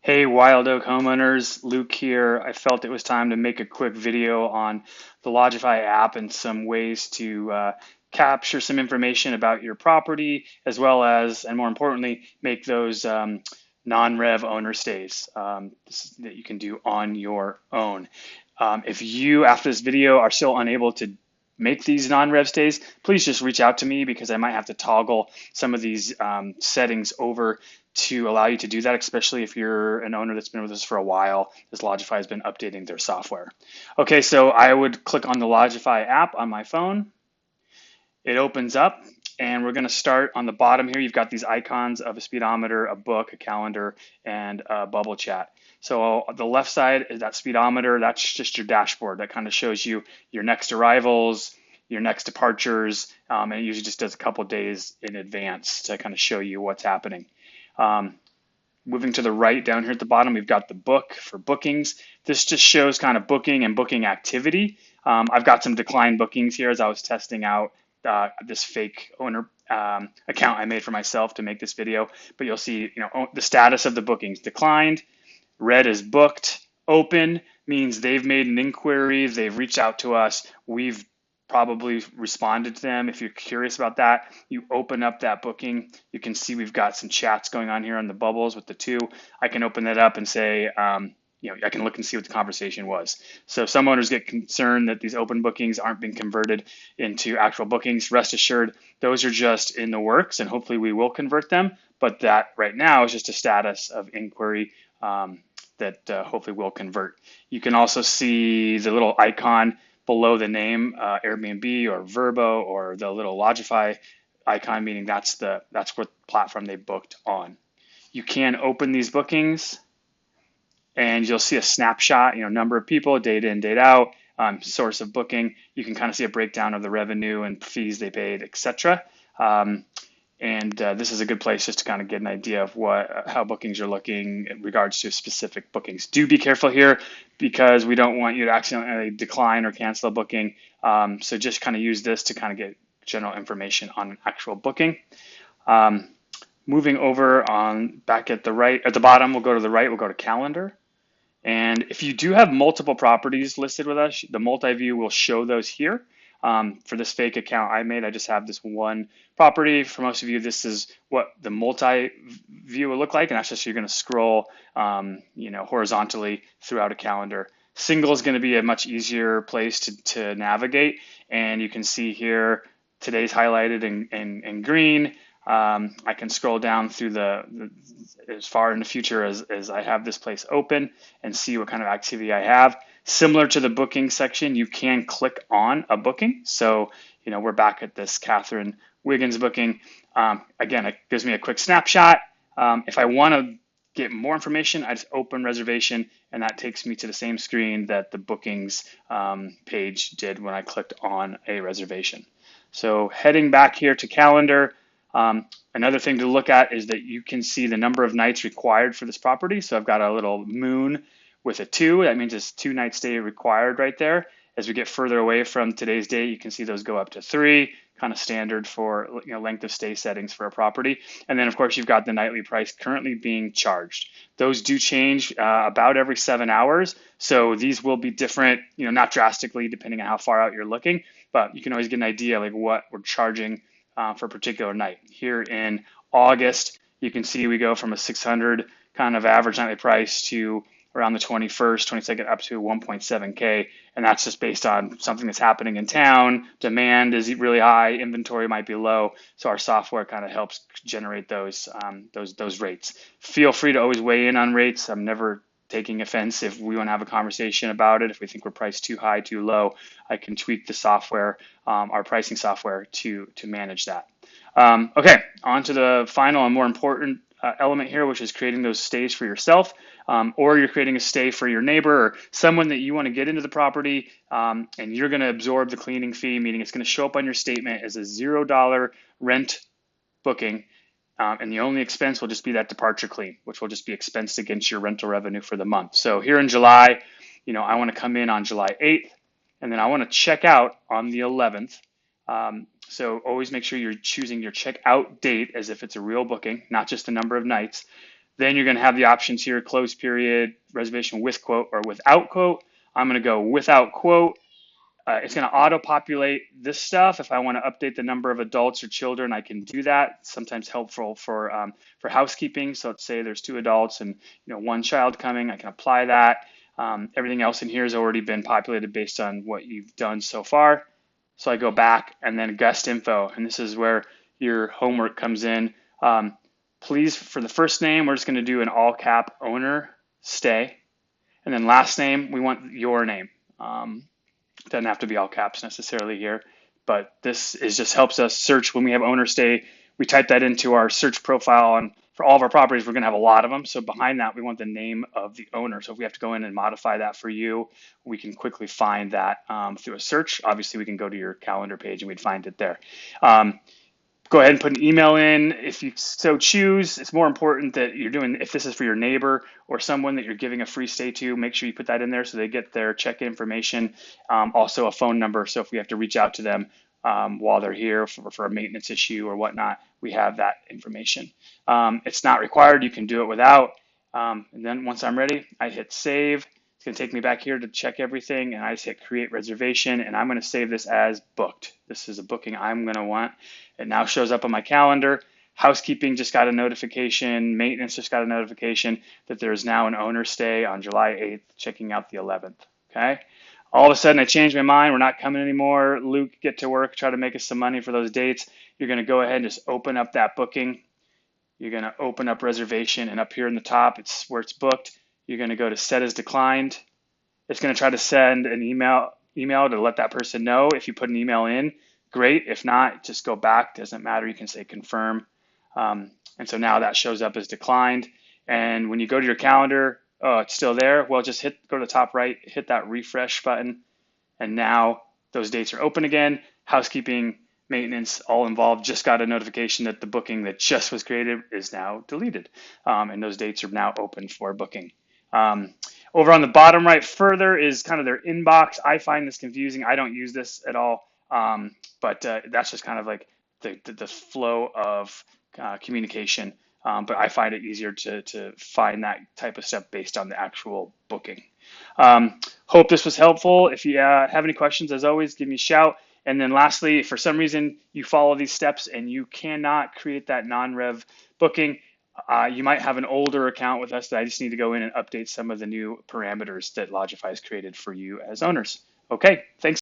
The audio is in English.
Hey, Wild Oak homeowners, Luke here. I felt it was time to make a quick video on the Lodgify app and some ways to capture some information about your property, as well as, and more importantly, make those non-rev owner stays that you can do on your own. If you, after this video, are still unable to make these non-rev stays, please just reach out to me because I might have to toggle some of these settings over to allow you to do that, especially if you're an owner that's been with us for a while, as Lodgify has been updating their software. Okay, so I would click on the Lodgify app on my phone. It opens up, and we're going to start on the bottom here. You've got these icons of a speedometer, a book, a calendar, and a bubble chat. So the left side is that speedometer. That's just your dashboard. That kind of shows you your next arrivals, your next departures, and it usually just does a couple days in advance to kind of show you what's happening. Um, Moving to the right down here at the bottom, we've got the book for bookings. This just shows kind of booking and booking activity. I've got some declined bookings here as I was testing out this fake owner account I made for myself to make this video. But you'll see, the status of the bookings declined. Red is booked. Open means they've made an inquiry. They've reached out to us. We've probably responded to them. If you're curious about that, you open up that booking. You can see we've got some chats going on here on the bubbles with the two. I can open that up and say, I can look and see what the conversation was. So some owners get concerned that these open bookings aren't being converted into actual bookings. Rest assured, those are just in the works, and hopefully we will convert them. But that right now is just a status of inquiry that hopefully will convert. You can also see the little icon below the name, Airbnb or Verbo, or the little Lodgify icon, meaning that's what platform they booked on. You can open these bookings and you'll see a snapshot, number of people, date in, date out, source of booking. You can kind of see a breakdown of the revenue and fees they paid, etc. And this is a good place just to kind of get an idea of how bookings are looking in regards to specific bookings. Do be careful here because we don't want you to accidentally decline or cancel a booking. So just kind of use this to kind of get general information on an actual booking. Moving over on back at the bottom, we'll go to the right, we'll go to calendar. And if you do have multiple properties listed with us, the multi-view will show those here. For this fake account I made, I just have this one property. For most of you, this is what the multi-view will look like, and that's just you're going to scroll, horizontally throughout a calendar. Single is going to be a much easier place to navigate, and you can see here today's highlighted in green. I can scroll down through as far in the future as I have this place open and see what kind of activity I have. Similar to the booking section, you can click on a booking. So, we're back at this Catherine Wiggins booking. Again, it gives me a quick snapshot. If I want to get more information, I just open reservation, and that takes me to the same screen that the bookings page did when I clicked on a reservation. So heading back here to calendar, another thing to look at is that you can see the number of nights required for this property. So I've got a little moon with a 2. That means it's 2 night stay required right there. As we get further away from today's date, you can see those go up to 3, kind of standard for length of stay settings for a property. And then of course you've got the nightly price currently being charged. Those do change about every 7 hours. So these will be different, not drastically depending on how far out you're looking, but you can always get an idea like what we're charging for a particular night. Here in August, you can see we go from a 600 kind of average nightly price to around the 21st, 22nd, up to 1.7K. And that's just based on something that's happening in town. Demand is really high, inventory might be low. So our software kind of helps generate those rates. Feel free to always weigh in on rates. I'm never taking offense if we want to have a conversation about it. If we think we're priced too high, too low, I can tweak the software, our pricing software to manage that. Okay, on to the final and more important element here, which is creating those stays for yourself, or you're creating a stay for your neighbor or someone that you want to get into the property, and you're going to absorb the cleaning fee, meaning it's going to show up on your statement as a $0 rent booking. And the only expense will just be that departure clean, which will just be expensed against your rental revenue for the month. So here in July, I want to come in on July 8th, and then I want to check out on the 11th. So always make sure you're choosing your checkout date as if it's a real booking, not just the number of nights. Then you're going to have the options here, close period, reservation with quote or without quote. I'm going to go without quote. It's going to auto-populate this stuff. If I want to update the number of adults or children, I can do that. It's sometimes helpful for housekeeping. So let's say there's 2 adults and 1 child coming. I can apply that. Everything else in here has already been populated based on what you've done so far. So I go back and then guest info, and this is where your homework comes in. Please, for the first name, we're just going to do an all cap owner stay, and then last name, we want your name. Doesn't have to be all caps necessarily here, but this is just helps us search when we have owner stay. We type that into our search profile, and for all of our properties, we're going to have a lot of them. So behind that, we want the name of the owner. So if we have to go in and modify that for you, we can quickly find that through a search. Obviously, we can go to your calendar page and we'd find it there. Go ahead and put an email in if you so choose. It's more important that you're doing, if this is for your neighbor or someone that you're giving a free stay to, make sure you put that in there so they get their check information. Also a phone number, so if we have to reach out to them while they're here for a maintenance issue or whatnot, we have that information. It's not required, you can do it without. And then once I'm ready, I hit save. It's going to take me back here to check everything, and I just hit create reservation, and I'm going to save this as booked. This is a booking I'm going to want. It now shows up on my calendar. Housekeeping just got a notification. Maintenance just got a notification that there is now an owner stay on July 8th, checking out the 11th. Okay. All of a sudden, I changed my mind. We're not coming anymore. Luke, get to work. Try to make us some money for those dates. You're going to go ahead and just open up that booking. You're going to open up reservation, and up here in the top, it's where it's booked. You're going to go to set as declined. It's going to try to send an email to let that person know. If you put an email in, great. If not, just go back. Doesn't matter. You can say confirm. And so now that shows up as declined. And when you go to your calendar, oh, it's still there. Well, just go to the top right, hit that refresh button. And now those dates are open again. Housekeeping, maintenance, all involved, just got a notification that the booking that just was created is now deleted. And those dates are now open for booking. Over on the bottom right further is kind of their inbox. I find this confusing. I don't use this at all, but that's just kind of like the flow of communication. But I find it easier to find that type of stuff based on the actual booking. Hope this was helpful. If you have any questions, as always, give me a shout. And then lastly, if for some reason you follow these steps and you cannot create that non-rev booking, you might have an older account with us that I just need to go in and update some of the new parameters that Lodgify has created for you as owners. Okay, thanks.